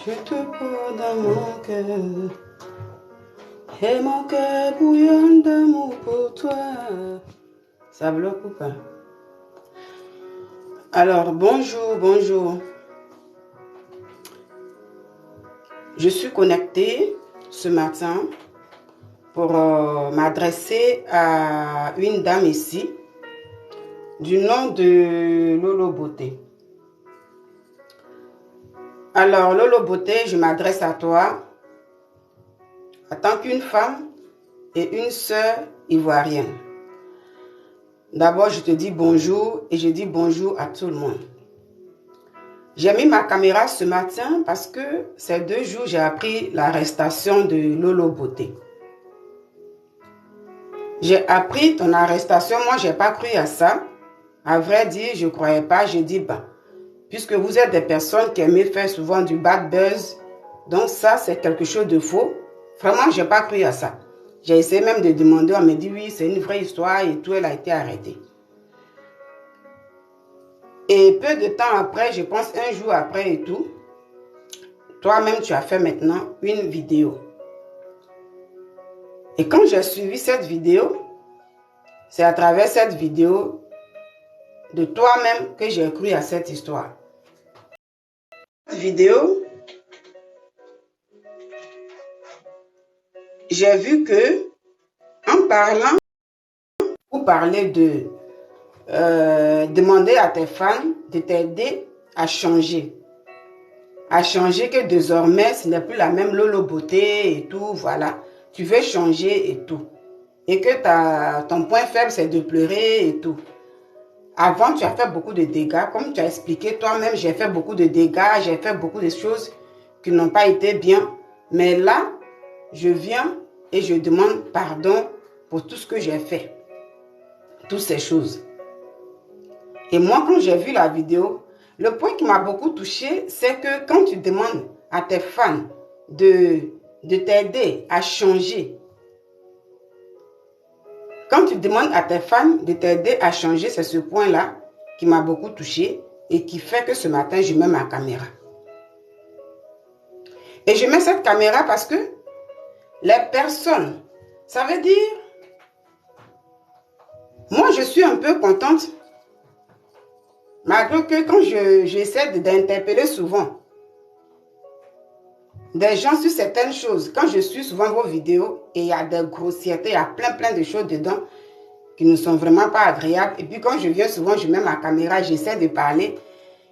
Je te porte dans mon cœur, et mon cœur bouillonne d'amour pour toi. Ça bloque ou pas? Alors, bonjour, bonjour. Je suis connectée ce matin pour m'adresser à une dame ici, du nom de Lolo Beauté. Alors, Lolo Beauté, je m'adresse à toi en tant qu'une femme et une sœur ivoirienne. D'abord, je te dis bonjour et je dis bonjour à tout le monde. J'ai mis ma caméra ce matin parce que ces 2 jours, j'ai appris l'arrestation de Lolo Beauté. J'ai appris ton arrestation, moi, je n'ai pas cru à ça. À vrai dire, je ne croyais pas. J'ai dit, puisque vous êtes des personnes qui aiment faire souvent du bad buzz, donc ça, c'est quelque chose de faux. Vraiment, je n'ai pas cru à ça. J'ai essayé même de demander, on me dit, oui, c'est une vraie histoire et tout, elle a été arrêtée. Et peu de temps après, je pense 1 jour après et tout, toi-même, tu as fait maintenant une vidéo. Et quand j'ai suivi cette vidéo, c'est à travers cette vidéo de toi-même que j'ai cru à cette histoire. Cette vidéo, j'ai vu que, en parlant, vous parlez de demander à tes fans de t'aider à changer. À changer, que désormais, ce n'est plus la même Lolo Beauté et tout, voilà. Tu veux changer et tout. Et que ton point faible, c'est de pleurer et tout. Avant, tu as fait beaucoup de dégâts. Comme tu as expliqué toi-même, j'ai fait beaucoup de dégâts, j'ai fait beaucoup de choses qui n'ont pas été bien. Mais là, je viens et je demande pardon pour tout ce que j'ai fait. Toutes ces choses. Et moi, quand j'ai vu la vidéo, le point qui m'a beaucoup touché, c'est que quand tu demandes à tes fans de t'aider à changer, quand tu demandes à tes fans de t'aider à changer, c'est ce point-là qui m'a beaucoup touché et qui fait que ce matin, je mets ma caméra. Et je mets cette caméra parce que les personnes, ça veut dire, moi, je suis un peu contente. Malgré que quand j'essaie d'interpeller souvent des gens sur certaines choses, quand je suis souvent vos vidéos et il y a des grossièretés, il y a plein de choses dedans qui ne sont vraiment pas agréables. Et puis quand je viens souvent, je mets ma caméra, j'essaie de parler.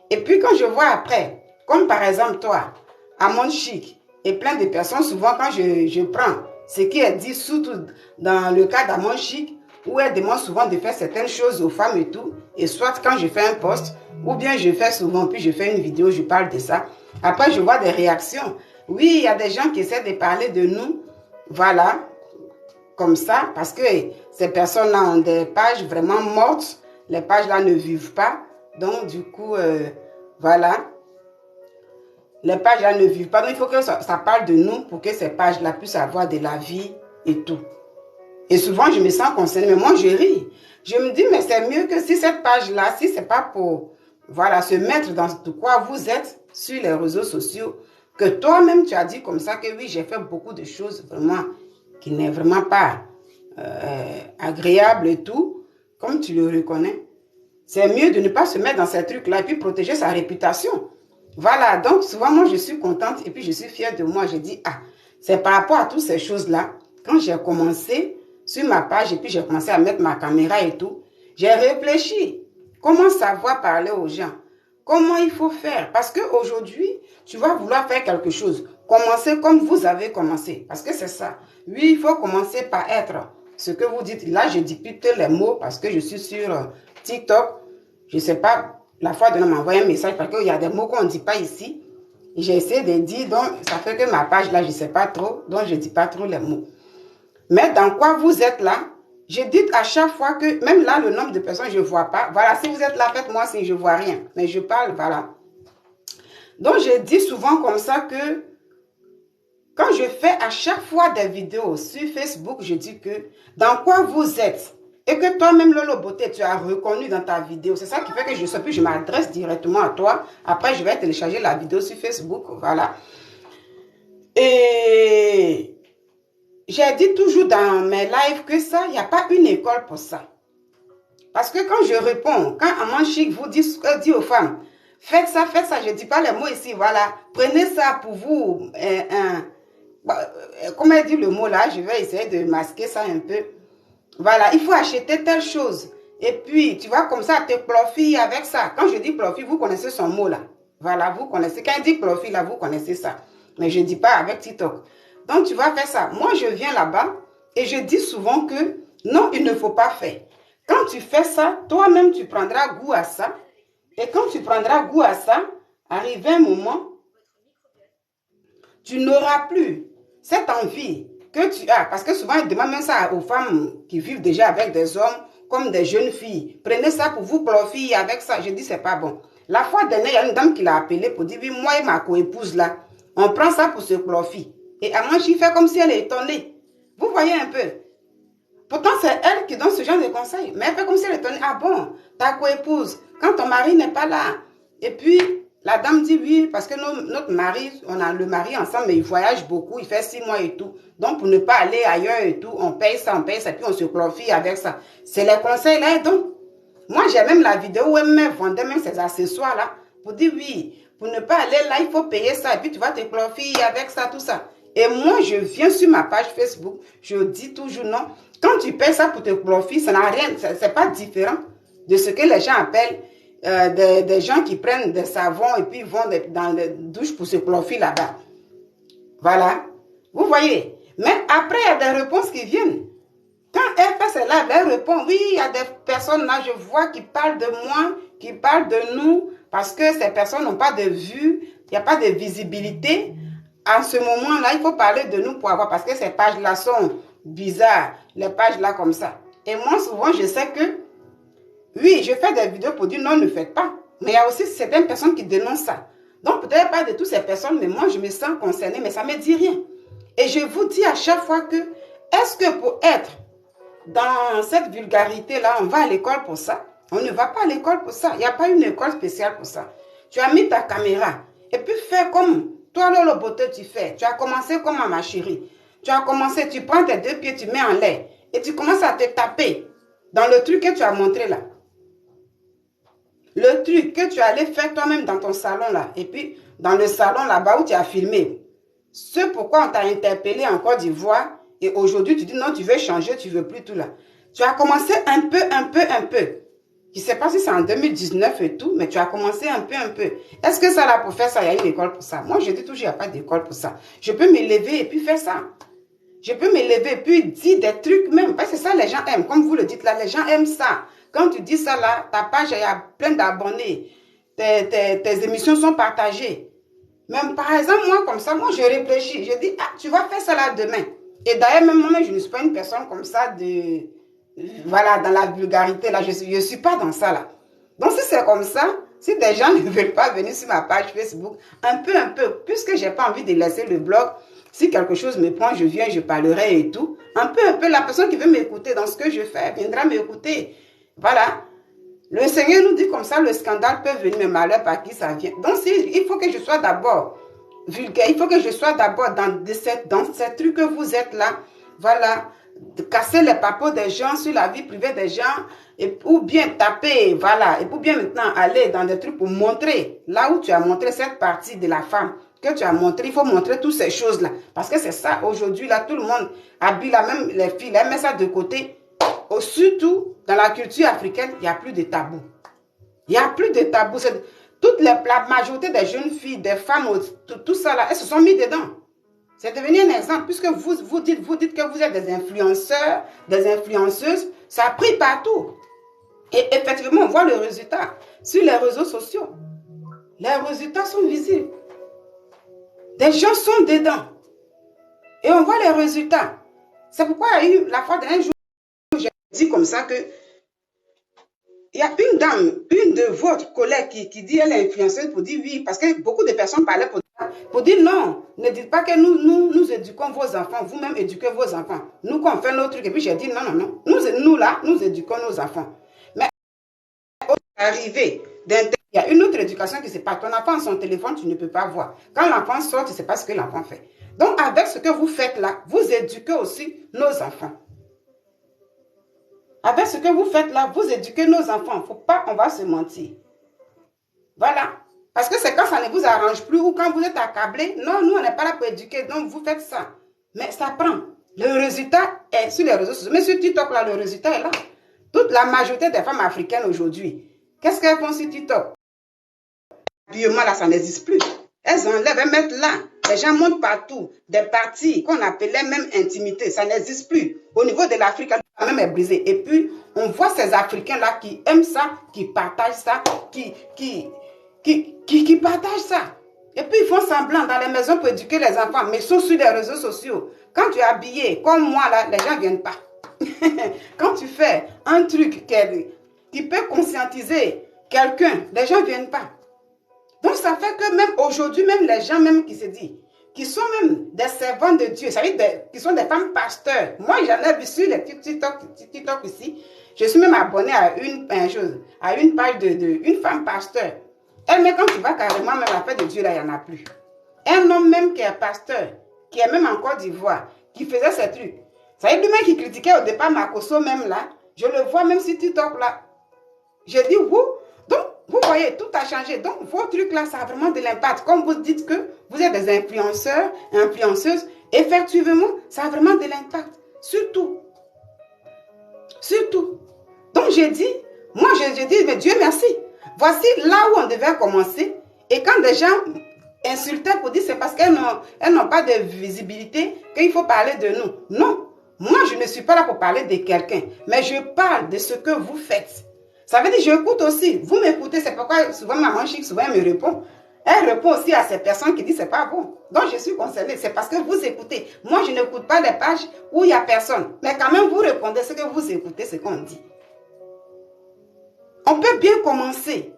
Et puis quand je vois après, comme par exemple toi, Amon Chic et plein de personnes, souvent quand je prends ce qui est dit, surtout dans le cas d'Amon Chic, où elle demande souvent de faire certaines choses aux femmes et tout, et soit quand je fais un post, ou bien je fais souvent, puis je fais une vidéo, je parle de ça. Après, je vois des réactions. Oui, il y a des gens qui essaient de parler de nous, voilà, comme ça, parce que ces personnes-là ont des pages vraiment mortes, les pages-là ne vivent pas, donc du coup, voilà, les pages-là ne vivent pas, donc il faut que ça parle de nous pour que ces pages-là puissent avoir de la vie et tout. Et souvent, je me sens concernée, mais moi, je ris. Je me dis, mais c'est mieux que si cette page-là, si ce n'est pas pour, voilà, se mettre dans de quoi vous êtes sur les réseaux sociaux, que toi-même, tu as dit comme ça que oui, j'ai fait beaucoup de choses vraiment qui n'est vraiment pas agréable et tout, comme tu le reconnais. C'est mieux de ne pas se mettre dans ces trucs-là et puis protéger sa réputation. Voilà, donc souvent, moi, je suis contente et puis je suis fière de moi. Je dis, c'est par rapport à toutes ces choses-là, quand j'ai commencé sur ma page et puis j'ai commencé à mettre ma caméra et tout, j'ai réfléchi. Comment savoir parler aux gens? Comment il faut faire? Parce qu'aujourd'hui, tu vas vouloir faire quelque chose. Commencer comme vous avez commencé. Parce que c'est ça. Oui, il faut commencer par être ce que vous dites. Là, je dis plutôt les mots parce que je suis sur TikTok. Je ne sais pas, la fois de m'a envoyé un message parce qu'il y a des mots qu'on ne dit pas ici. J'ai essayé de dire, donc ça fait que ma page là, je ne sais pas trop. Donc, je ne dis pas trop les mots. Mais dans quoi vous êtes là, je dis à chaque fois que, même là, le nombre de personnes, je ne vois pas. Voilà, si vous êtes là, faites-moi si je ne vois rien. Mais je parle, voilà. Donc, je dis souvent comme ça que, quand je fais à chaque fois des vidéos sur Facebook, je dis que, dans quoi vous êtes, et que toi-même, Lolo Beauté, tu as reconnu dans ta vidéo. C'est ça qui fait que je ne sais plus, je m'adresse directement à toi. Après, je vais télécharger la vidéo sur Facebook, voilà. Et j'ai dit toujours dans mes lives que ça, il n'y a pas une école pour ça. Parce que quand je réponds, quand Amand Chic vous dit aux femmes, faites ça, je ne dis pas les mots ici, voilà, prenez ça pour vous, comment dit le mot là, je vais essayer de masquer ça un peu. Voilà, il faut acheter telle chose. Et puis, tu vois, comme ça, te profite avec ça. Quand je dis profit, vous connaissez son mot là. Voilà, vous connaissez. Quand il dit profit là, vous connaissez ça. Mais je ne dis pas avec TikTok. Donc, tu vas faire ça. Moi, je viens là-bas et je dis souvent que non, il ne faut pas faire. Quand tu fais ça, toi-même, tu prendras goût à ça. Et quand tu prendras goût à ça, arrivé un moment, tu n'auras plus cette envie que tu as. Parce que souvent, ils demandent même ça aux femmes qui vivent déjà avec des hommes, comme des jeunes filles. Prenez ça pour vous profiter avec ça. Je dis, c'est pas bon. La fois dernière, il y a une dame qui l'a appelé pour dire, oui, moi et ma coépouse là, on prend ça pour se profiter. Et Amand Chic fait comme si elle est étonnée. Vous voyez un peu. Pourtant, c'est elle qui donne ce genre de conseils. Mais elle fait comme si elle est étonnée. Ah bon, ta coépouse, quand ton mari n'est pas là. Et puis, la dame dit oui, parce que notre mari, on a le mari ensemble, mais il voyage beaucoup, il fait 6 mois et tout. Donc, pour ne pas aller ailleurs et tout, on paye ça, puis on se profite avec ça. C'est les conseils là, donc. Moi, j'ai même la vidéo où elle me vendait même ces accessoires là, pour dire oui, pour ne pas aller là, il faut payer ça, et puis tu vas te profiter avec ça, tout ça. Et moi, je viens sur ma page Facebook, je dis toujours non. Quand tu payes ça pour te profiter, ça n'a rien, c'est pas différent de ce que les gens appellent des gens qui prennent des savons et puis vont dans les douches pour se profiter là-bas. Voilà. Vous voyez. Mais après, il y a des réponses qui viennent. Quand elle fait ses lives, elle répond, oui, il y a des personnes là, je vois, qui parlent de moi, qui parlent de nous, parce que ces personnes n'ont pas de vue, il n'y a pas de visibilité. En ce moment-là, il faut parler de nous pour avoir, parce que ces pages-là sont bizarres, les pages-là comme ça. Et moi, souvent, je sais que, oui, je fais des vidéos pour dire non, ne faites pas. Mais il y a aussi certaines personnes qui dénoncent ça. Donc, peut-être pas de toutes ces personnes, mais moi, je me sens concernée, mais ça ne me dit rien. Et je vous dis à chaque fois que, est-ce que pour être dans cette vulgarité-là, on va à l'école pour ça? On ne va pas à l'école pour ça. Il n'y a pas une école spéciale pour ça. Tu as mis ta caméra et puis fais comme toi, Lolo Beauté, tu fais. Tu as commencé comme ma chérie. Tu as commencé, tu prends tes 2 pieds, tu mets en l'air et tu commences à te taper dans le truc que tu as montré là. Le truc que tu allais faire toi-même dans ton salon là. Et puis, dans le salon là-bas où tu as filmé. Ce pourquoi on t'a interpellé en Côte d'Ivoire. Et aujourd'hui, tu dis non, tu veux changer, tu veux plus tout là. Tu as commencé un peu. Je ne sais pas si c'est en 2019 et tout, mais tu as commencé un peu. Est-ce que ça là, pour faire ça, il y a une école pour ça? Moi, je dis toujours, il n'y a pas d'école pour ça. Je peux me lever et puis faire ça. Je peux me lever et puis dire des trucs même. Parce que ça, les gens aiment. Comme vous le dites là, les gens aiment ça. Quand tu dis ça là, ta page, il y a plein d'abonnés. Tes émissions sont partagées. Même par exemple, moi, comme ça, moi, je réfléchis. Je dis, ah, tu vas faire ça là demain. Et d'ailleurs, même moi, je ne suis pas une personne comme ça voilà, dans la vulgarité, là, je ne suis pas dans ça, là. Donc, si c'est comme ça, si des gens ne veulent pas venir sur ma page Facebook, un peu, puisque je n'ai pas envie de laisser le blog, si quelque chose me prend, je viens, je parlerai et tout. Un peu, la personne qui veut m'écouter dans ce que je fais, viendra m'écouter. Voilà. Le Seigneur nous dit comme ça, le scandale peut venir, mais malheur par qui ça vient. Donc, il faut que je sois d'abord vulgaire, il faut que je sois d'abord dans ces trucs que vous êtes là, voilà, de casser les papeaux des gens sur la vie privée des gens, ou bien taper, voilà, et pour bien maintenant aller dans des trucs pour montrer, là où tu as montré cette partie de la femme, que tu as montré, il faut montrer toutes ces choses-là, parce que c'est ça, aujourd'hui, là, tout le monde habille là, même les filles, elles mettent ça de côté. Surtout, dans la culture africaine, il n'y a plus de tabou. Il n'y a plus de tabou. La majorité des jeunes filles, des femmes, tout ça là, elles se sont mis dedans. C'est devenu un exemple, puisque vous dites que vous êtes des influenceurs, des influenceuses, ça a pris partout. Et effectivement, on voit le résultat sur les réseaux sociaux. Les résultats sont visibles. Des gens sont dedans. Et on voit les résultats. C'est pourquoi il y a eu la fois d'un jour, j'ai dit comme ça que il y a une dame, une de votre collègue qui dit elle est influenceuse pour dire oui, parce que beaucoup de personnes parlaient pour Pour dire non, ne dites pas que nous éduquons vos enfants, vous-même éduquez vos enfants. Nous, quand on fait notre truc, et puis j'ai dit non, non, non. Nous là, nous éduquons nos enfants. Mais arrivé il y a une autre éducation qui se passe. Ton enfant, son téléphone, tu ne peux pas voir. Quand l'enfant sort, tu ne sais pas ce que l'enfant fait. Donc, avec ce que vous faites là, vous éduquez aussi nos enfants. Avec ce que vous faites là, vous éduquez nos enfants. Faut pas, on va se mentir. Voilà. Parce que c'est quand ça ne vous arrange plus ou quand vous êtes accablé. Non, nous, on n'est pas là pour éduquer. Donc, vous faites ça. Mais ça prend. Le résultat est sur les réseaux sociaux. Mais sur TikTok, là, le résultat est là. Toute la majorité des femmes africaines aujourd'hui, qu'est-ce qu'elles font sur TikTok? L'habillement, là, ça n'existe plus. Elles enlèvent, elles mettent là. Les gens montent partout. Des parties qu'on appelait même intimité. Ça n'existe plus. Au niveau de l'Afrique, la même est brisée. Et puis, on voit ces Africains-là qui aiment ça, qui partagent ça, qui partagent ça. Et puis, ils font semblant dans les maisons pour éduquer les enfants, mais ils sont sur les réseaux sociaux. Quand tu es habillé, comme moi, là, les gens ne viennent pas. Quand tu fais un truc qui peut conscientiser quelqu'un, les gens ne viennent pas. Donc, ça fait que même aujourd'hui, même les gens même qui se disent, qui sont même des servants de Dieu, ça veut dire qui sont des femmes pasteurs. Moi, j'en ai vu sur les TikTok ici. Je suis même abonnée à une page une femme pasteur. Elle, mais quand tu vas carrément même à la fête de Dieu, là, il n'y en a plus. Un homme même qui est pasteur, qui est même en Côte d'Ivoire, qui faisait ces trucs. Ça veut dire lui-même qui critiquait au départ Makosso même là. Je le vois même sur TikTok là. J'ai dit, vous, donc, vous voyez, tout a changé. Donc, vos trucs là, ça a vraiment de l'impact. Comme vous dites que vous êtes des influenceurs, influenceuses, effectivement, ça a vraiment de l'impact. Surtout. Surtout. Donc, j'ai dit, moi, j'ai dit, mais Dieu merci. Voici là où on devait commencer. Et quand des gens insultaient pour dire c'est parce qu'elles n'ont pas de visibilité qu'il faut parler de nous. Non. Moi, je ne suis pas là pour parler de quelqu'un. Mais je parle de ce que vous faites. Ça veut dire j'écoute aussi. Vous m'écoutez, c'est pourquoi souvent maman chic, souvent elle me répond. Elle répond aussi à ces personnes qui disent c'est pas bon. Donc je suis concernée. C'est parce que vous écoutez. Moi, je n'écoute pas les pages où il n'y a personne. Mais quand même, vous répondez ce que vous écoutez, ce qu'on dit. On peut bien commencer.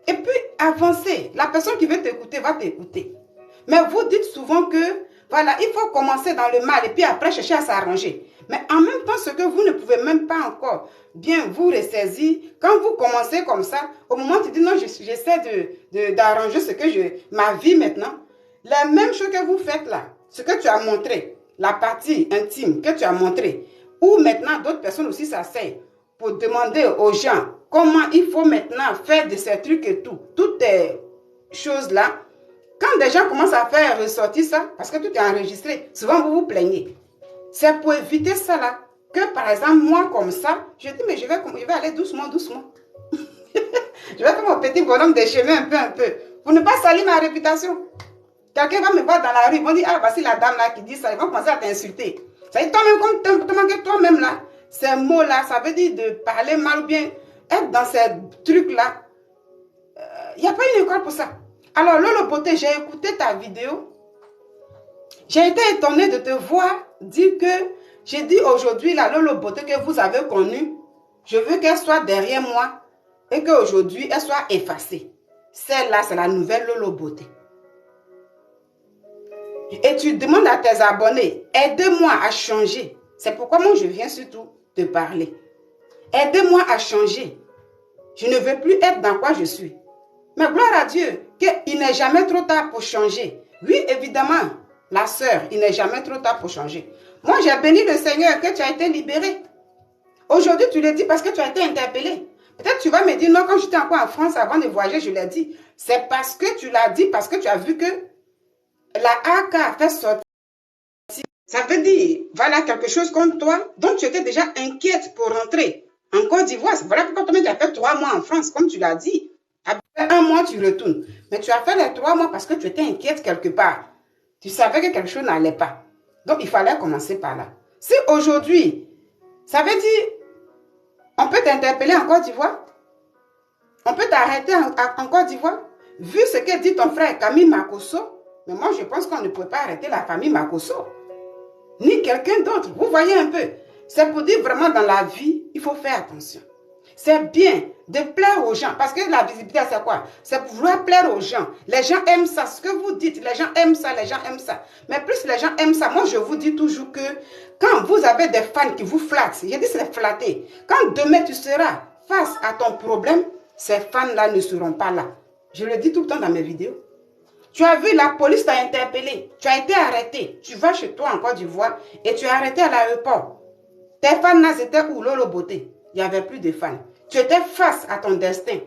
Et puis avancer. La personne qui veut t'écouter va t'écouter. Mais vous dites souvent que, voilà, il faut commencer dans le mal et puis après chercher à s'arranger. Mais en même temps, ce que vous ne pouvez même pas encore bien vous ressaisir, quand vous commencez comme ça, au moment où tu dis non, j'essaie d'arranger ma vie maintenant, la même chose que vous faites là, ce que tu as montré, la partie intime que tu as montré, ou maintenant d'autres personnes aussi s'asseyent pour demander aux gens comment il faut maintenant faire de ces trucs et tout, toutes ces choses-là. Quand des gens commencent à faire ressortir ça, parce que tout est enregistré, souvent vous vous plaignez. C'est pour éviter ça là, que par exemple, moi comme ça, je dis mais je vais aller doucement, doucement. Je vais faire mon petit bonhomme de chemin un peu, pour ne pas salir ma réputation. Quelqu'un va me voir dans la rue, ils vont dire, ah voici la dame là qui dit ça, ils vont commencer à t'insulter. Ça dit toi-même, comme toi-même là, ces mots-là, ça veut dire de parler mal ou bien être dans ces trucs-là. Il n'y a pas une école pour ça. Alors, Lolo Beauté, j'ai écouté ta vidéo. J'ai été étonnée de te voir dire que, j'ai dit aujourd'hui, la Lolo Beauté que vous avez connue, je veux qu'elle soit derrière moi et qu'aujourd'hui, elle soit effacée. Celle-là, c'est la nouvelle Lolo Beauté. Et tu demandes à tes abonnés, aidez-moi à changer. C'est pourquoi moi, je viens surtout te parler. Aidez-moi à changer. Je ne veux plus être dans quoi je suis. Mais gloire à Dieu, qu'il n'est jamais trop tard pour changer. Oui, évidemment, la sœur, il n'est jamais trop tard pour changer. Moi, j'ai béni le Seigneur que tu as été libéré. Aujourd'hui, tu le dis parce que tu as été interpellé. Peut-être tu vas me dire, non, quand j'étais encore en France avant de voyager, je l'ai dit. C'est parce que tu l'as dit, parce que tu as vu que la AK a fait sortir. Ça veut dire, voilà quelque chose contre toi, donc tu étais déjà inquiète pour rentrer en Côte d'Ivoire. Voilà pourquoi tu as fait 3 mois en France, comme tu l'as dit. Après 1 mois, tu retournes. Mais tu as fait les 3 mois parce que tu étais inquiète quelque part. Tu savais que quelque chose n'allait pas. Donc, il fallait commencer par là. Si aujourd'hui, ça veut dire, on peut t'interpeller en Côte d'Ivoire, on peut t'arrêter en Côte d'Ivoire, vu ce que dit ton frère Camille Makosso, mais moi, je pense qu'on ne peut pas arrêter la famille Makosso, ni quelqu'un d'autre. Vous voyez un peu. C'est pour dire vraiment dans la vie, il faut faire attention. C'est bien de plaire aux gens. Parce que la visibilité, c'est quoi? C'est pour vouloir plaire aux gens. Les gens aiment ça. Ce que vous dites, les gens aiment ça, les gens aiment ça. Mais plus les gens aiment ça, moi, je vous dis toujours que quand vous avez des fans qui vous flattent, j'ai dit c'est flatter. Quand demain tu seras face à ton problème, ces fans-là ne seront pas là. Je le dis tout le temps dans mes vidéos. Tu as vu, la police t'a interpellé. Tu as été arrêté. Tu vas chez toi en Côte d'Ivoire et tu es arrêté à l'aéroport. Tes fans-là, c'était où? Lolo Beauté. Il n'y avait plus de fans. Tu étais face à ton destin.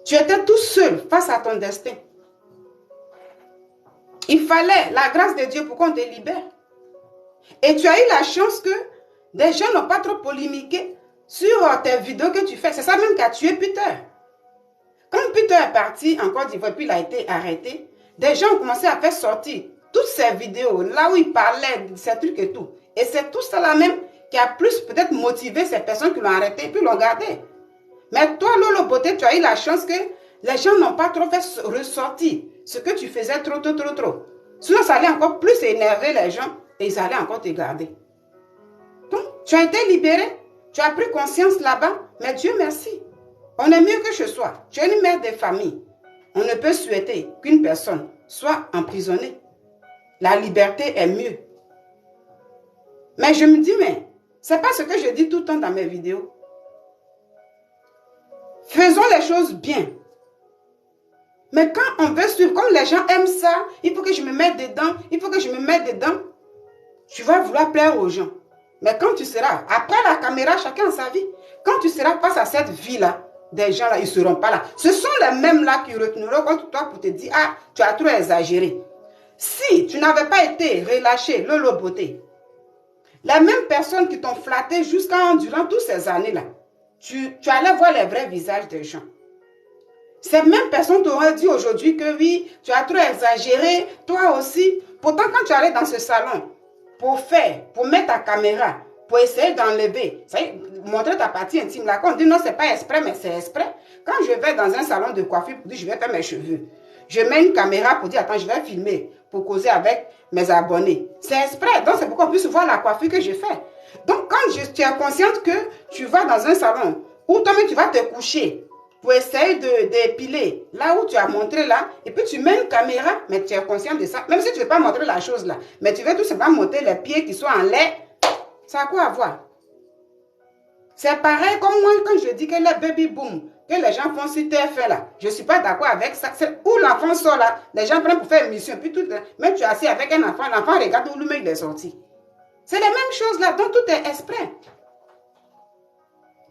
Tu étais tout seul face à ton destin. Il fallait la grâce de Dieu pour qu'on te libère. Et tu as eu la chance que des gens n'ont pas trop polémiqué sur tes vidéos que tu fais. C'est ça même qui a tué Peter. Quand Peter est parti en Côte d'Ivoire, puis il a été arrêté, des gens ont commencé à faire sortir toutes ces vidéos, là où il parlait de ces trucs et tout. Et c'est tout ça là même qui a plus peut-être motivé ces personnes qui l'ont arrêté et puis l'ont gardé. Mais toi, Lolo Beauté, tu as eu la chance que les gens n'ont pas trop fait ressortir ce que tu faisais trop. Sinon, ça allait encore plus énerver les gens et ils allaient encore te garder. Donc, tu as été libéré, tu as pris conscience là-bas, mais Dieu merci. On est mieux que chez soi. Tu es une mère de famille. On ne peut souhaiter qu'une personne soit emprisonnée. La liberté est mieux. Mais je me dis, mais c'est pas ce que je dis tout le temps dans mes vidéos. Faisons les choses bien. Mais quand on veut suivre, comme les gens aiment ça, il faut que je me mette dedans, tu vas vouloir plaire aux gens. Mais quand tu seras, après la caméra, chacun a sa vie. Quand tu seras face à cette vie-là, des gens là, ils ne seront pas là. Ce sont les mêmes là qui retourneront contre toi pour te dire, ah, tu as trop exagéré. Si tu n'avais pas été relâché, Lolo Beauté, les mêmes personnes qui t'ont flatté durant toutes ces années-là, tu allais voir les vrais visages des gens. Ces mêmes personnes t'auraient dit aujourd'hui que oui, tu as trop exagéré, toi aussi. Pourtant, quand tu allais dans ce salon, pour mettre ta caméra, pour essayer d'enlever, montrer ta partie intime là, quand on dit non, c'est pas exprès, mais c'est exprès. Quand je vais dans un salon de coiffure pour dire je vais faire mes cheveux, je mets une caméra pour dire attends, je vais filmer pour causer avec mes abonnés. C'est exprès, donc c'est pour qu'on puisse voir la coiffure que je fais. Donc quand tu es consciente que tu vas dans un salon où toi-même tu vas te coucher pour essayer d'épiler là où tu as montré là, et puis tu mets une caméra, mais tu es conscient de ça, même si tu ne veux pas montrer la chose là, mais tu veux tout simplement montrer les pieds qui sont en lait, ça a quoi à voir? C'est pareil comme moi quand je dis que les baby boom, que les gens font sur TF1 là, je ne suis pas d'accord avec ça. C'est où l'enfant sort là, les gens prennent pour faire une mission, puis tout, même tu es assis avec un enfant, l'enfant regarde où lui-même il est sorti. C'est les mêmes choses là, donc tout est exprès.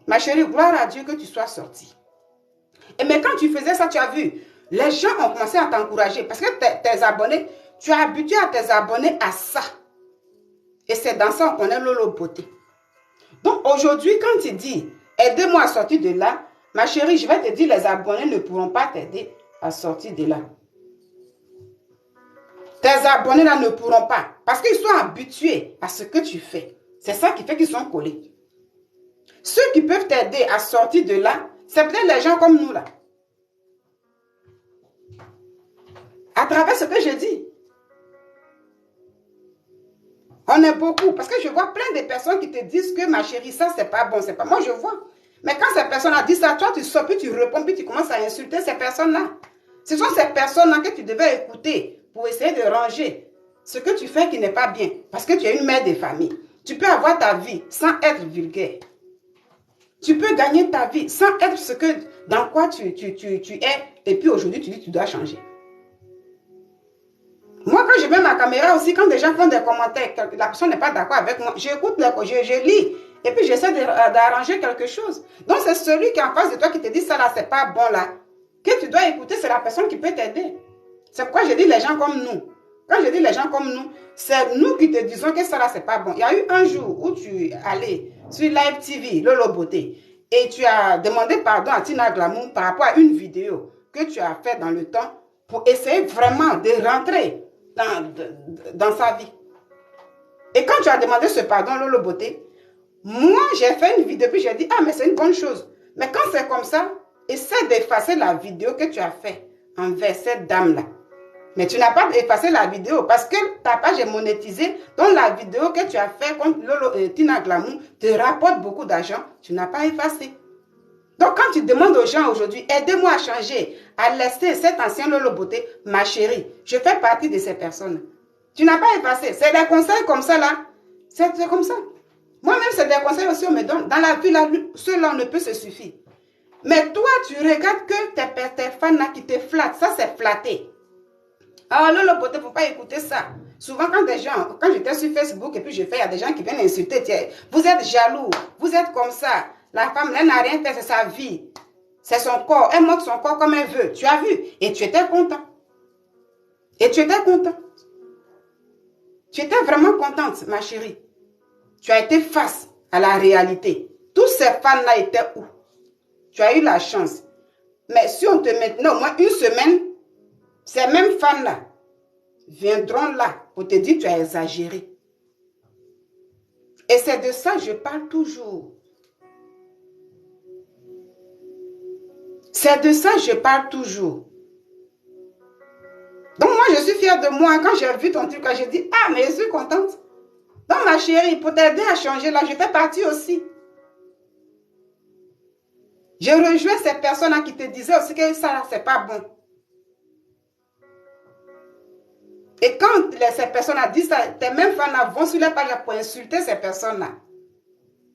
Ma chérie, gloire à Dieu que tu sois sortie. Mais quand tu faisais ça, tu as vu, les gens ont commencé à t'encourager parce que tes abonnés, tu as habitué à tes abonnés à ça. Et c'est dans ça qu'on connaît Lolo Beauté. Donc aujourd'hui, quand tu dis, aidez-moi à sortir de là, ma chérie, je vais te dire, les abonnés ne pourront pas t'aider à sortir de là. Tes abonnés là ne pourront pas parce qu'ils sont habitués à ce que tu fais. C'est ça qui fait qu'ils sont collés. Ceux qui peuvent t'aider à sortir de là, c'est peut-être les gens comme nous là. À travers ce que je dis. On est beaucoup. Parce que je vois plein de personnes qui te disent que ma chérie, ça c'est pas bon, c'est pas. Moi je vois. Mais quand ces personnes-là disent ça, toi tu sors, puis tu réponds, puis tu commences à insulter ces personnes-là. Ce sont ces personnes-là que tu devais écouter pour essayer de ranger ce que tu fais qui n'est pas bien. Parce que tu es une mère de famille. Tu peux avoir ta vie sans être vulgaire. Tu peux gagner ta vie sans être ce que, dans quoi tu es. Et puis aujourd'hui, tu dis que tu dois changer. Moi, quand je mets ma caméra aussi, quand des gens font des commentaires, la personne n'est pas d'accord avec moi, j'écoute, je lis. Et puis j'essaie d'arranger quelque chose. Donc c'est celui qui est en face de toi qui te dit ça là, c'est pas bon là. Que tu dois écouter, c'est la personne qui peut t'aider. C'est pourquoi je dis les gens comme nous. Quand je dis les gens comme nous, c'est nous qui te disons que ça là, c'est pas bon. Il y a eu un jour où tu allais sur Live TV, Lolo Beauté, et tu as demandé pardon à Tina Glamour par rapport à une vidéo que tu as fait dans le temps pour essayer vraiment de rentrer dans sa vie. Et quand tu as demandé ce pardon, Lolo Beauté, moi j'ai fait une vidéo, puis j'ai dit, ah mais c'est une bonne chose. Mais quand c'est comme ça, essaie d'effacer la vidéo que tu as fait envers cette dame-là. Mais tu n'as pas effacé la vidéo parce que ta page est monétisée. Donc la vidéo que tu as fait contre Tina Glamour te rapporte beaucoup d'argent. Tu n'as pas effacé. Donc, quand tu demandes aux gens aujourd'hui, aidez-moi à changer, à laisser cet ancien Lolo Beauté, ma chérie, je fais partie de ces personnes. Tu n'as pas effacé. C'est des conseils comme ça, là. C'est comme ça. Moi-même, c'est des conseils aussi, on me donne. Dans la vie, là, cela ne peut se suffire. Mais toi, tu regardes que tes fans là qui te flattent. Ça, c'est flatté. Alors, Lolo Beauté, il ne faut pas écouter ça. Souvent, quand des gens, quand j'étais sur Facebook et puis je fais, il y a des gens qui viennent insulter. Vous êtes jaloux, vous êtes comme ça. La femme, elle n'a rien fait, c'est sa vie. C'est son corps. Elle montre son corps comme elle veut. Tu as vu? Et tu étais content. Et tu étais content. Tu étais vraiment contente, ma chérie. Tu as été face à la réalité. Tous ces fans-là étaient où? Tu as eu la chance. Mais si on te maintenait au moins une semaine, ces mêmes fans-là viendront là pour te dire que tu as exagéré. Et c'est de ça que je parle toujours. C'est de ça que je parle toujours. Donc moi, je suis fière de moi. Quand j'ai vu ton truc, j'ai dit, ah, mais je suis contente. Donc ma chérie, pour t'aider à changer là, je fais partie aussi. Je rejoins ces personnes-là qui te disaient aussi que ça, c'est pas bon. Et quand ces personnes-là disent ça, tes mêmes fans vont sur les pages pour insulter ces personnes-là.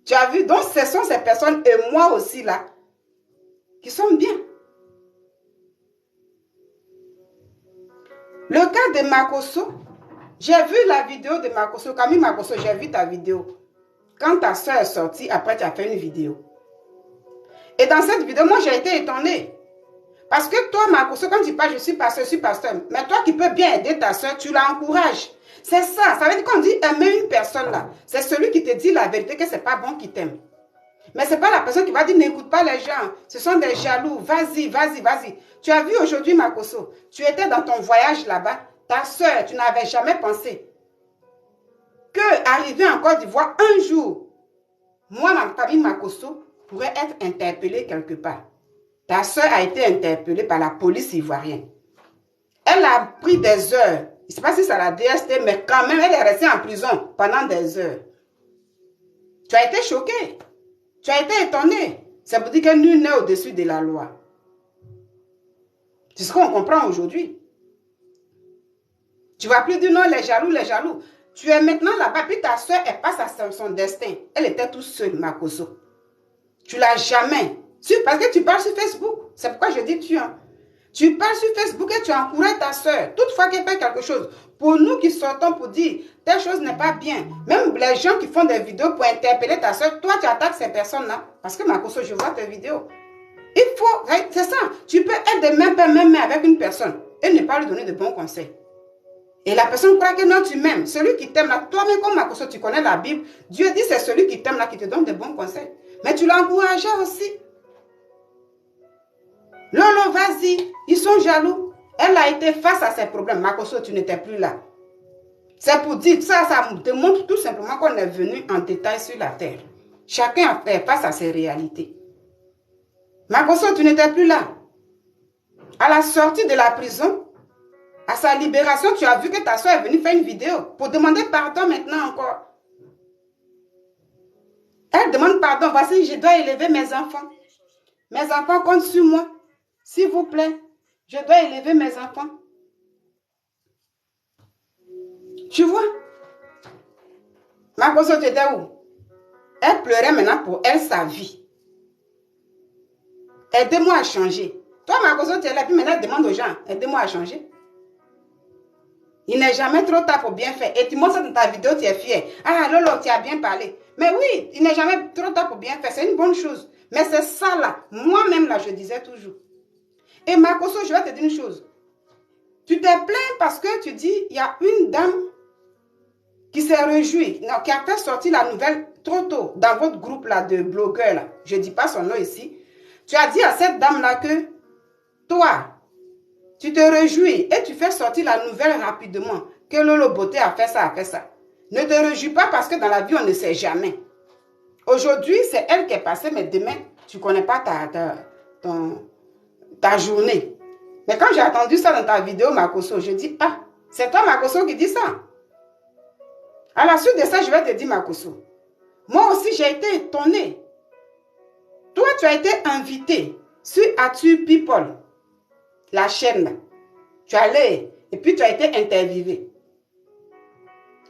Tu as vu? Donc ce sont ces personnes et moi aussi là, qui sont bien. Le cas de Makoso, j'ai vu la vidéo de Makoso. Camille Makoso, j'ai vu ta vidéo. Quand ta soeur est sortie, après tu as fait une vidéo. Et dans cette vidéo, moi j'ai été étonnée. Parce que toi, Makoso, quand tu parles, je suis pasteur. Mais toi qui peux bien aider ta soeur, tu l'encourages. C'est ça. Ça veut dire qu'on dit aimer une personne là. C'est celui qui te dit la vérité que c'est pas bon qui t'aime. Mais ce n'est pas la personne qui va dire n'écoute pas les gens. Ce sont des jaloux. Vas-y, vas-y, vas-y. Tu as vu aujourd'hui, Makoso, tu étais dans ton voyage là-bas. Ta soeur, tu n'avais jamais pensé que arriver en Côte d'Ivoire un jour, moi, ma famille Makoso, pourrait être interpellée quelque part. Ta soeur a été interpellée par la police ivoirienne. Elle a pris des heures. Je ne sais pas si c'est la DST, mais quand même, elle est restée en prison pendant des heures. Tu as été choqué. Tu as été étonné. Ça veut dire que nul n'est au-dessus de la loi. C'est ce qu'on comprend aujourd'hui. Tu ne vas plus dire non, les jaloux, les jaloux. Tu es maintenant là-bas, puis ta soeur, elle passe à son destin. Elle était toute seule, Makoso. Tu ne l'as jamais. Parce que tu parles sur Facebook. C'est pourquoi je dis tu. Tu parles sur Facebook et tu encourages ta soeur. Toutefois qu'elle fait quelque chose. Pour nous qui sortons pour dire telle chose n'est pas bien. Même les gens qui font des vidéos pour interpeller ta soeur, toi tu attaques ces personnes-là. Parce que Makoso, je vois tes vidéos. Il faut, c'est ça. Tu peux être de même avec une personne et ne pas lui donner de bons conseils. Et la personne croit que non, tu m'aimes. Celui qui t'aime là, toi-même comme Makoso, tu connais la Bible. Dieu dit c'est celui qui t'aime là qui te donne de bons conseils. Mais tu l'encourages aussi. Lolo, vas-y, ils sont jaloux. Elle a été face à ses problèmes. Makoso, tu n'étais plus là. C'est pour dire, ça te montre tout simplement qu'on est venu en détail sur la terre. Chacun a fait face à ses réalités. Makoso, tu n'étais plus là. À la sortie de la prison, à sa libération, tu as vu que ta soeur est venue faire une vidéo pour demander pardon maintenant encore. Elle demande pardon. Voici, je dois élever mes enfants. Mes enfants comptent sur moi. S'il vous plaît, je dois élever mes enfants. Tu vois? Makoso, tu étais où? Elle pleurait maintenant pour elle, sa vie. Aidez-moi à changer. Toi, Makoso, tu es là, puis maintenant, demande aux gens, aidez-moi à changer. Il n'est jamais trop tard pour bien faire. Et tu montres ça dans ta vidéo, tu es fier. Ah, Lolo, tu as bien parlé. Mais oui, il n'est jamais trop tard pour bien faire. C'est une bonne chose. Mais c'est ça là. Moi-même là, je disais toujours. Et Makoso, je vais te dire une chose. Tu te plains parce que tu dis, il y a une dame qui s'est réjouie, qui a fait sortir la nouvelle trop tôt dans votre groupe là de blogueurs là. Je ne dis pas son nom ici. Tu as dit à cette dame là que toi, tu te réjouis et tu fais sortir la nouvelle rapidement que Lolo Beauté a fait ça, a fait ça. Ne te réjouis pas parce que dans la vie, on ne sait jamais. Aujourd'hui, c'est elle qui est passée, mais demain, tu ne connais pas ta journée. Mais quand j'ai entendu ça dans ta vidéo, Makoso, je dis, ah, c'est toi, Makoso, qui dit ça. À la suite de ça, je vais te dire, Makoso. Moi aussi, j'ai été étonnée. Toi, tu as été invité sur Atu People, la chaîne là. Tu es allé et puis tu as été interviewé.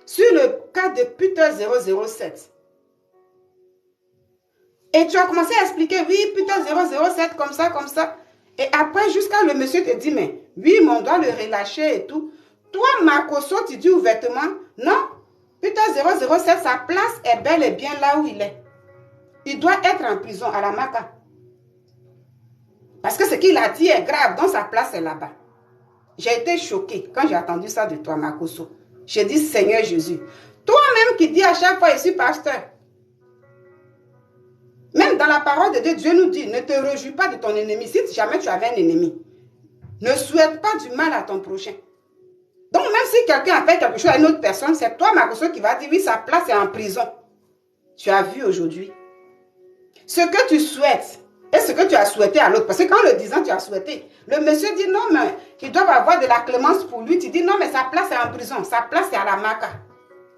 Sur le cas de Peter 007. Et tu as commencé à expliquer, oui, Peter 007, comme ça, comme ça. Et après, jusqu'à le monsieur te dit, mais oui, mais on doit le relâcher et tout. Toi, Makosso, tu dis ouvertement, non, Peter 007, sa place est bel et bien là où il est. Il doit être en prison à la Maka. Parce que ce qu'il a dit est grave, donc sa place est là-bas. J'ai été choquée quand j'ai entendu ça de toi, Makosso. J'ai dit, Seigneur Jésus, toi-même qui dis à chaque fois, je suis pasteur. Même dans la parole de Dieu, Dieu nous dit, ne te réjouis pas de ton ennemi. Si jamais tu avais un ennemi, ne souhaite pas du mal à ton prochain. Donc même si quelqu'un a fait quelque chose à une autre personne, c'est toi, Makosso, qui va dire, oui, sa place est en prison. Tu as vu aujourd'hui. Ce que tu souhaites et ce que tu as souhaité à l'autre. Parce que quand le disant, tu as souhaité. Le monsieur dit, non, mais qu'ils doivent avoir de la clémence pour lui. Tu dis, non, mais sa place est en prison. Sa place est à la Maka.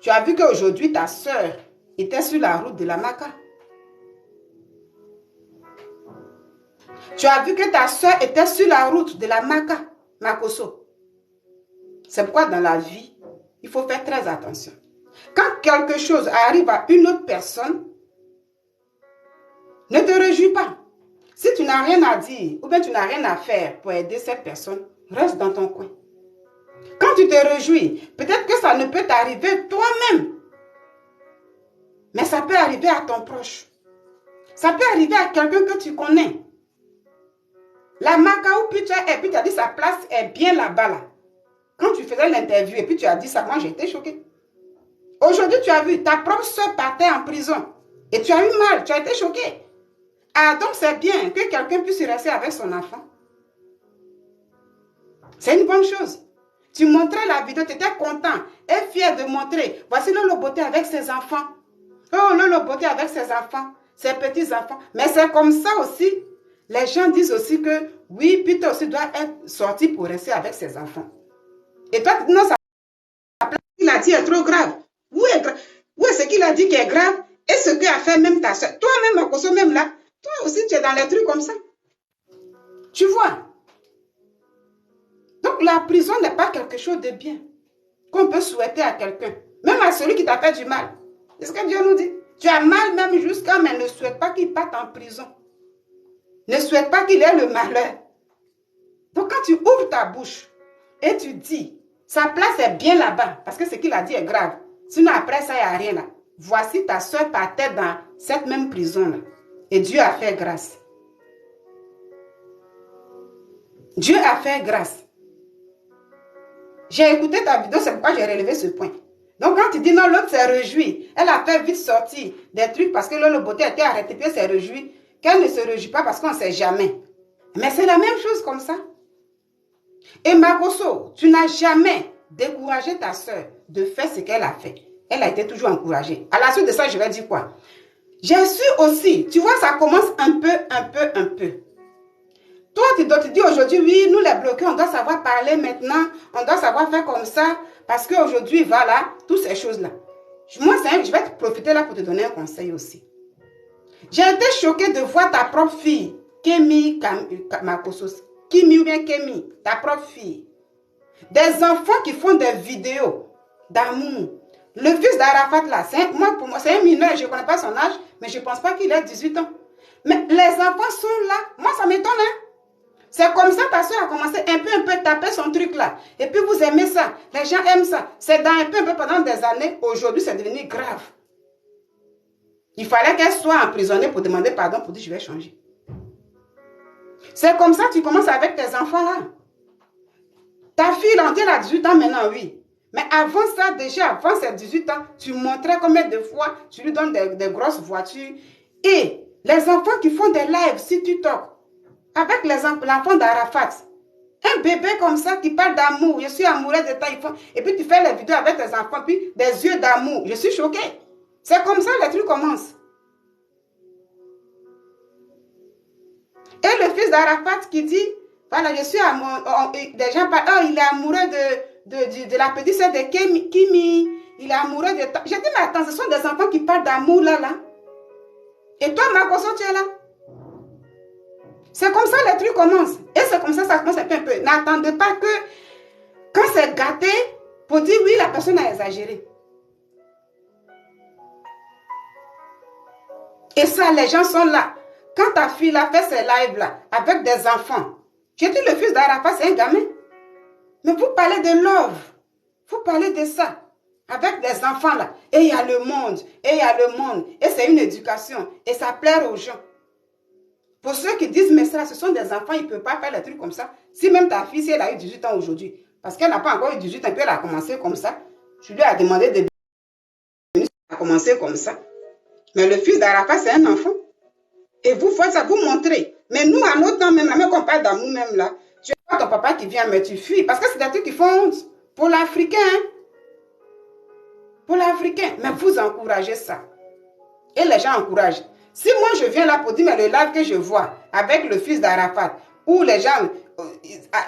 Tu as vu qu'aujourd'hui, ta soeur était sur la route de la Maka. Tu as vu que ta soeur était sur la route de la Maka, Makosso. C'est pourquoi dans la vie, il faut faire très attention. Quand quelque chose arrive à une autre personne, ne te réjouis pas. Si tu n'as rien à dire ou bien tu n'as rien à faire pour aider cette personne, reste dans ton coin. Quand tu te réjouis, peut-être que ça ne peut t'arriver toi-même. Mais ça peut arriver à ton proche. Ça peut arriver à quelqu'un que tu connais. La Maka où puis tu as dit sa place est bien là-bas. Là. Quand tu faisais l'interview et puis tu as dit ça, moi j'ai été choquée. Aujourd'hui tu as vu, ta propre soeur partait en prison. Et tu as eu mal, tu as été choquée. Ah, donc c'est bien que quelqu'un puisse rester avec son enfant. C'est une bonne chose. Tu montrais la vidéo, tu étais content et fier de montrer. Voici Lolo Beauté avec ses enfants. Oh, Lolo Beauté avec ses enfants, ses petits-enfants. Mais c'est comme ça aussi. Les gens disent aussi que oui, Peter aussi doit être sorti pour rester avec ses enfants. Et toi, non, ça, il a dit est trop grave. Où est ce qu'il a dit qui est grave et ce qu'a fait même ta soeur. Toi-même, Makosso, même là, toi aussi, tu es dans les trucs comme ça. Tu vois. Donc, la prison n'est pas quelque chose de bien qu'on peut souhaiter à quelqu'un. Même à celui qui t'a fait du mal. C'est ce que Dieu nous dit. Tu as mal même jusqu'à, mais ne souhaite pas qu'il parte en prison. Ne souhaite pas qu'il ait le malheur. Donc, quand tu ouvres ta bouche et tu dis, sa place est bien là-bas, parce que ce qu'il a dit est grave. Sinon, après ça, il n'y a rien là. Voici ta soeur partait dans cette même prison-là. Et Dieu a fait grâce. Dieu a fait grâce. J'ai écouté ta vidéo, c'est pourquoi j'ai relevé ce point. Donc, quand tu dis non, l'autre s'est réjouie, elle a fait vite sortir des trucs parce que Lolo Beauté a été arrêtée, puis elle s'est réjouie, qu'elle ne se réjouit pas parce qu'on ne sait jamais. Mais c'est la même chose comme ça. Et Makosso, tu n'as jamais découragé ta soeur de faire ce qu'elle a fait. Elle a été toujours encouragée. À la suite de ça, je vais dire quoi? J'ai su aussi, tu vois, ça commence un peu. Toi, tu dis aujourd'hui, oui, nous les bloqués, on doit savoir parler maintenant, on doit savoir faire comme ça, parce qu'aujourd'hui, voilà, toutes ces choses-là. Moi, je vais te profiter là pour te donner un conseil aussi. J'ai été choquée de voir ta propre fille, Kemi Makosso, Kimi ou bien Kemi, ta propre fille. Des enfants qui font des vidéos d'amour. Le fils d'Arafat là, pour moi, c'est un mineur, je ne connais pas son âge, mais je ne pense pas qu'il ait 18 ans. Mais les enfants sont là, moi ça m'étonne, hein. C'est comme ça ta soeur a commencé un peu taper son truc là. Et puis vous aimez ça, les gens aiment ça. C'est dans un peu pendant des années, aujourd'hui c'est devenu grave. Il fallait qu'elle soit emprisonnée pour demander pardon, pour dire je vais changer. C'est comme ça que tu commences avec tes enfants là. Ta fille, là, elle a 18 ans maintenant, oui. Mais avant ça, déjà avant ses 18 ans, tu montrais combien de fois tu lui donnes des grosses voitures. Et les enfants qui font des lives sur TikTok, avec l'enfant d'Arafat, un bébé comme ça qui parle d'amour, je suis amoureux de toi, et puis tu fais les vidéos avec tes enfants, puis des yeux d'amour, je suis choquée. C'est comme ça que les trucs commencent. Et le fils d'Arafat qui dit, voilà, je suis amoureux, des gens parlent, oh, il est amoureux de la petite sœur de Kimi, il est amoureux de toi. J'ai dit, mais attends, ce sont des enfants qui parlent d'amour là. Et toi, Makosso, tu es là. C'est comme ça les trucs commencent. Et c'est comme ça commence un peu. N'attendez pas que quand c'est gâté, pour dire oui, la personne a exagéré. Et ça, les gens sont là. Quand ta fille là fait ses lives là, avec des enfants, j'ai dit le fils d'Arafat, c'est un gamin. Mais vous parlez de love. Vous parlez de ça. Avec des enfants là. Et il y a le monde. Et il y a le monde. Et c'est une éducation. Et ça plaît aux gens. Pour ceux qui disent, mais ça, ce sont des enfants, ils ne peuvent pas faire des trucs comme ça. Si même ta fille, si elle a eu 18 ans aujourd'hui, parce qu'elle n'a pas encore eu 18 ans, puis elle a commencé comme ça, je lui ai demandé de venir, elle a commencé comme ça. Mais le fils d'Arafat, c'est un enfant. Et vous faites ça, vous montrez. Mais nous, à notre temps, même quand on parle d'amour, même là, tu as ton papa qui vient, mais tu fuis. Parce que c'est des trucs qui font honte. Pour l'Africain. Pour l'Africain. Mais vous encouragez ça. Et les gens encouragent. Si moi, je viens là pour dire, mais le live que je vois avec le fils d'Arafat, où les gens,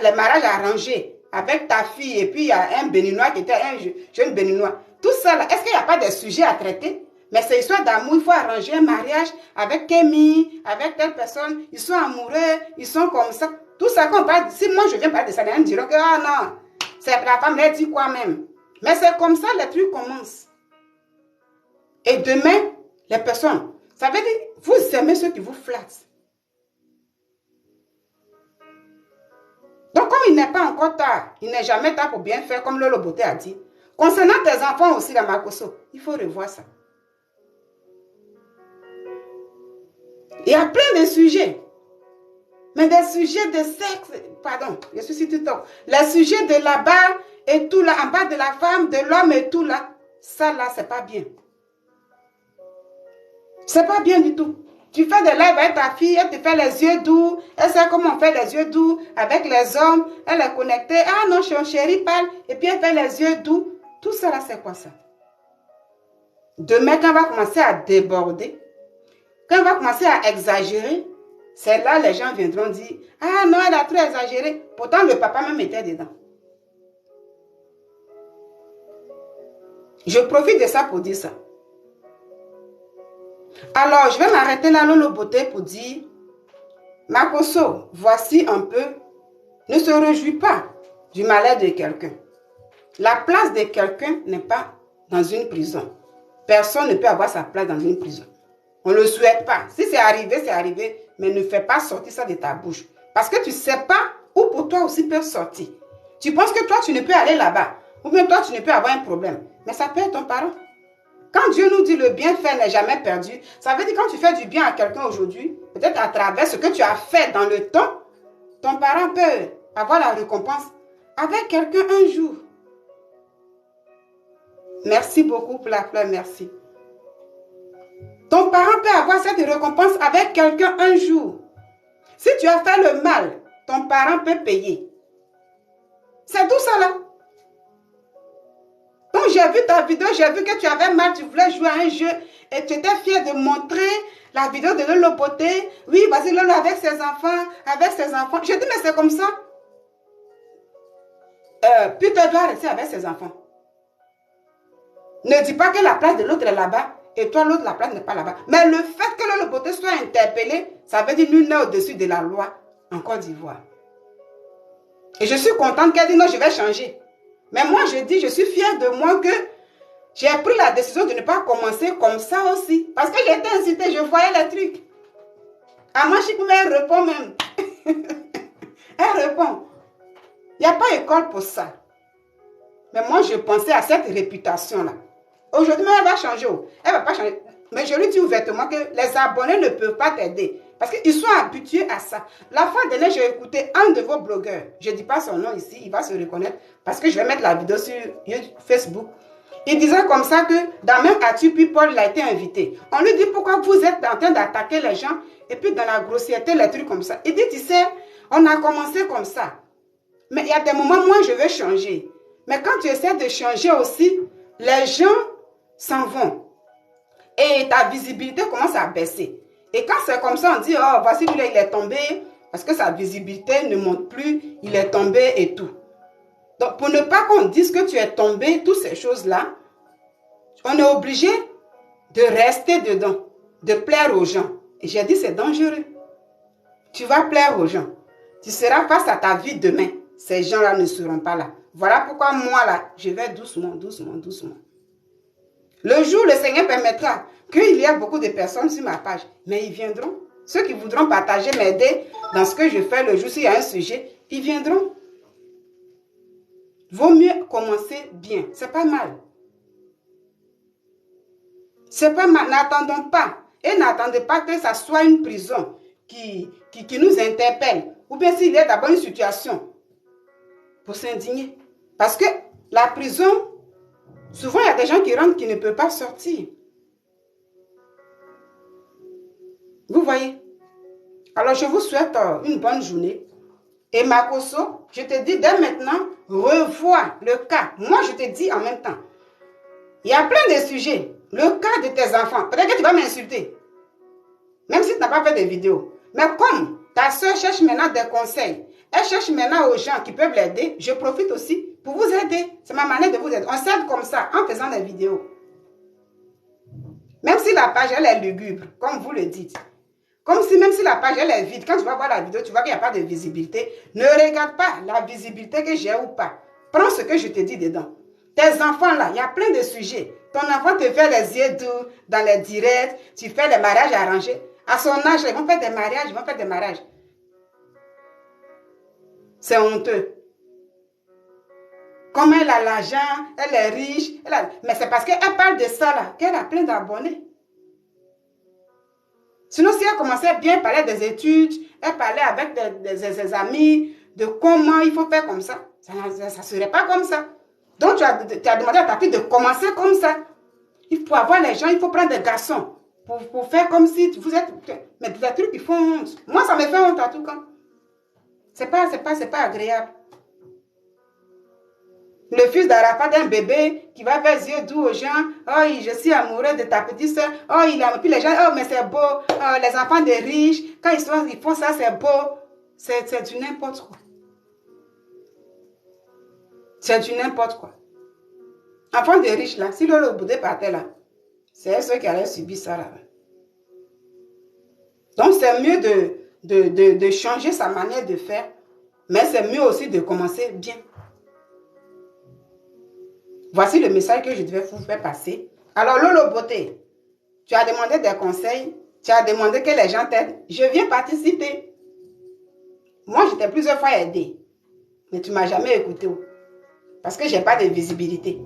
les mariages arrangés avec ta fille, et puis il y a un Béninois qui était un jeune Béninois. Tout ça là, est-ce qu'il n'y a pas de sujet à traiter? Mais c'est histoire d'amour, il faut arranger un mariage avec Kémy, avec telle personne, ils sont amoureux, ils sont comme ça. Tout ça qu'on parle, si moi je viens parler de ça, les gens diront que, ah non, c'est la femme, elle dit quoi même. Mais c'est comme ça, les trucs commencent. Et demain, les personnes, ça veut dire, vous aimez ceux qui vous flattent. Donc, comme il n'est pas encore tard, il n'est jamais tard pour bien faire, comme Lolo Beauté a dit. Concernant tes enfants aussi, la Makoso, il faut revoir ça. Il y a plein de sujets. Mais des sujets de sexe, pardon, je suis sur TikTok. Les sujets de là-bas et tout là, en bas de la femme, de l'homme et tout là, ça là, c'est pas bien. C'est pas bien du tout. Tu fais des lives avec ta fille, elle te fait les yeux doux, elle sait comment on fait les yeux doux avec les hommes, elle est connectée. Ah non, son chéri parle, et puis elle fait les yeux doux. Tout ça là, c'est quoi ça? Demain, quand on va commencer à déborder, quand on va commencer à exagérer, c'est là les gens viendront dire, ah non, elle a trop exagéré. Pourtant, le papa même était dedans. Je profite de ça pour dire ça. Alors, je vais m'arrêter là, Lolo Beauté, pour dire, Makoso, voici un peu, ne se réjouis pas du malheur de quelqu'un. La place de quelqu'un n'est pas dans une prison. Personne ne peut avoir sa place dans une prison. On ne le souhaite pas. Si c'est arrivé, mais ne fais pas sortir ça de ta bouche. Parce que tu ne sais pas où pour toi aussi peut sortir. Tu penses que toi, tu ne peux aller là-bas. Ou bien toi, tu ne peux avoir un problème. Mais ça peut être ton parent. Quand Dieu nous dit le bien fait n'est jamais perdu, ça veut dire quand tu fais du bien à quelqu'un aujourd'hui, peut-être à travers ce que tu as fait dans le temps, ton parent peut avoir la récompense avec quelqu'un un jour. Merci beaucoup pour la fleur, merci. Ton parent peut avoir cette récompense avec quelqu'un un jour. Si tu as fait le mal, ton parent peut payer. C'est tout ça là. Donc j'ai vu ta vidéo, j'ai vu que tu avais mal, tu voulais jouer à un jeu et tu étais fier de montrer la vidéo de Lolo Beauté. Oui, vas-y Lolo avec ses enfants, Je dis mais c'est comme ça. Puis tu dois rester avec ses enfants. Ne dis pas que la place de l'autre est là-bas et toi l'autre la place n'est pas là-bas. Mais le fait que Lolo Beauté soit interpellé, ça veut dire nul n'est au-dessus de la loi en Côte d'Ivoire. Et je suis contente qu'elle dise non, je vais changer. Mais moi, je dis, je suis fière de moi que j'ai pris la décision de ne pas commencer comme ça aussi. Parce que j'étais incitée, je voyais les trucs. À moi, elle répond même. Elle répond. Il n'y a pas école pour ça. Mais moi, je pensais à cette réputation-là. Aujourd'hui, elle va changer. Elle ne va pas changer. Mais je lui dis ouvertement que les abonnés ne peuvent pas t'aider. Parce qu'ils sont habitués à ça. La fois dernière, j'ai écouté un de vos blogueurs. Je ne dis pas son nom ici, il va se reconnaître. Parce que je vais mettre la vidéo sur Facebook. Il disait comme ça que dans même Atu People, il a été invité. On lui dit pourquoi vous êtes en train d'attaquer les gens. Et puis dans la grossièreté, les trucs comme ça. Il dit, tu sais, on a commencé comme ça. Mais il y a des moments, moi, je veux changer. Mais quand tu essaies de changer aussi, les gens s'en vont. Et ta visibilité commence à baisser. Et quand c'est comme ça, on dit, oh, voici lui, il est tombé, parce que sa visibilité ne monte plus, il est tombé et tout. Donc, pour ne pas qu'on dise que tu es tombé, toutes ces choses-là, on est obligé de rester dedans, de plaire aux gens. Et j'ai dit, c'est dangereux. Tu vas plaire aux gens. Tu seras face à ta vie demain. Ces gens-là ne seront pas là. Voilà pourquoi moi, là, je vais doucement, doucement, doucement. Le jour, le Seigneur permettra qu'il y ait beaucoup de personnes sur ma page. Mais ils viendront. Ceux qui voudront partager, m'aider dans ce que je fais le jour, s'il y a un sujet, ils viendront. Vaut mieux commencer bien. C'est pas mal. C'est pas mal. N'attendons pas. Et n'attendez pas que ça soit une prison qui nous interpelle. Ou bien s'il y a d'abord une situation pour s'indigner. Parce que la prison, souvent il y a des gens qui rentrent qui ne peuvent pas sortir. Vous voyez? Alors je vous souhaite une bonne journée. Et Makoso, je te dis dès maintenant, revois le cas. Moi je te dis en même temps. Il y a plein de sujets. Le cas de tes enfants. Peut-être que tu vas m'insulter. Même si tu n'as pas fait de vidéos. Mais comme ta soeur cherche maintenant des conseils, elle cherche maintenant aux gens qui peuvent l'aider, je profite aussi pour vous aider. C'est ma manière de vous aider. On s'aide comme ça en faisant des vidéos. Même si la page elle est lugubre, comme vous le dites. Même si la page elle est vide, quand tu vas voir la vidéo, tu vois qu'il n'y a pas de visibilité. Ne regarde pas la visibilité que j'ai ou pas. Prends ce que je te dis dedans. Tes enfants là, il y a plein de sujets. Ton enfant te fait les yeux doux dans les directs, tu fais les mariages arrangés. À son âge, ils vont faire des mariages, C'est honteux. Comme elle a l'argent, elle est riche, mais c'est parce qu'elle parle de ça là, qu'elle a plein d'abonnés. Sinon, si elle commençait bien à parler des études, elle parlait avec des amis, de comment il faut faire comme ça, ça ne serait pas comme ça. Donc, tu as demandé à ta fille de commencer comme ça. Il faut avoir les gens, il faut prendre des garçons pour faire comme si vous êtes... Mais des trucs qui font honte. Moi, ça me fait honte en tout cas. C'est pas agréable. Le fils d'Arafat d'un bébé qui va faire yeux doux aux gens. Oh, je suis amoureux de ta petite soeur. Oh, il a... Puis les gens, oh, mais c'est beau. Oh, les enfants des riches, quand ils font ça, c'est beau. C'est du n'importe quoi. C'est du n'importe quoi. Enfant des riches, là, si le boudé partait là, c'est ceux qui allaient subir ça là. Donc, c'est mieux de changer sa manière de faire, mais c'est mieux aussi de commencer bien. Voici le message que je devais vous faire passer. Alors, Lolo Beauté, tu as demandé des conseils, tu as demandé que les gens t'aident. Je viens participer. Moi, je t'ai plusieurs fois aidé, mais tu ne m'as jamais écouté. Parce que je n'ai pas de visibilité,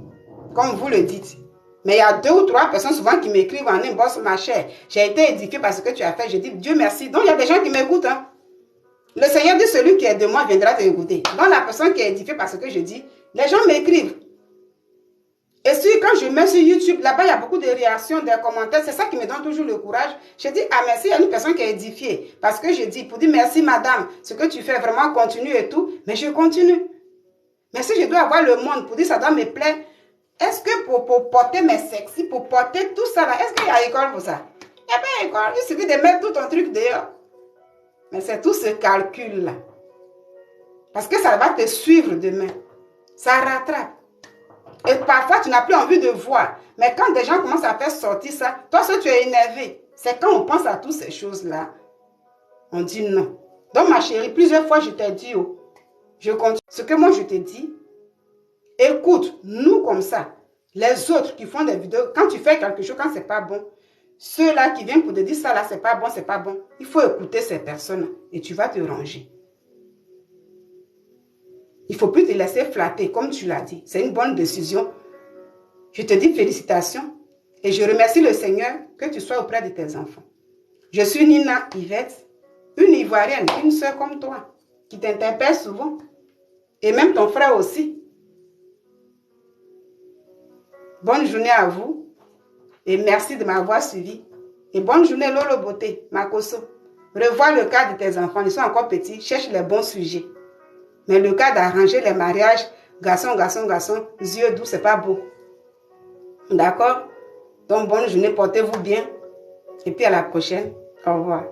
comme vous le dites. Mais il y a 2 ou 3 personnes souvent qui m'écrivent en inbox, ma chère. J'ai été édifiée par ce que tu as fait. Je dis, Dieu merci. Donc, il y a des gens qui m'écoutent. Hein. Le Seigneur dit, celui qui est de moi viendra te écouter. Donc, la personne qui est édifiée par ce que je dis, les gens m'écrivent. Et si quand je mets sur YouTube, là-bas, il y a beaucoup de réactions, des commentaires. C'est ça qui me donne toujours le courage. Je dis, ah merci, il y a une personne qui est édifiée. Parce que je dis, pour dire merci madame, ce que tu fais vraiment continue et tout. Mais je continue. Mais si je dois avoir le monde pour dire ça doit me plaire, est-ce que pour porter mes sexy, pour porter tout ça là, est-ce qu'il y a école pour ça? Il n'y a pas école, il suffit de mettre tout ton truc dehors. Mais c'est tout ce calcul là. Parce que ça va te suivre demain. Ça rattrape. Et parfois tu n'as plus envie de voir. Mais quand des gens commencent à faire sortir ça, toi si tu es énervé, c'est quand on pense à toutes ces choses là, on dit non. Donc ma chérie, plusieurs fois je t'ai dit, oh, je continue. Ce que moi je te dis, écoute, nous comme ça, les autres qui font des vidéos, quand tu fais quelque chose, quand c'est pas bon, ceux-là qui viennent pour te dire ça là, c'est pas bon, c'est pas bon, il faut écouter ces personnes et tu vas te ranger. Il ne faut plus te laisser flatter, comme tu l'as dit. C'est une bonne décision. Je te dis félicitations et je remercie le Seigneur que tu sois auprès de tes enfants. Je suis Nina Yvette, une Ivoirienne, une soeur comme toi, qui t'interpelle souvent. Et même ton frère aussi. Bonne journée à vous et merci de m'avoir suivi. Et bonne journée Lolo Beauté, Makoso. Revois le cas de tes enfants, ils sont encore petits, cherche les bons sujets. Mais le cas d'arranger les mariages, garçon, yeux doux, c'est pas beau. D'accord? Donc bonne journée, portez-vous bien. Et puis à la prochaine. Au revoir.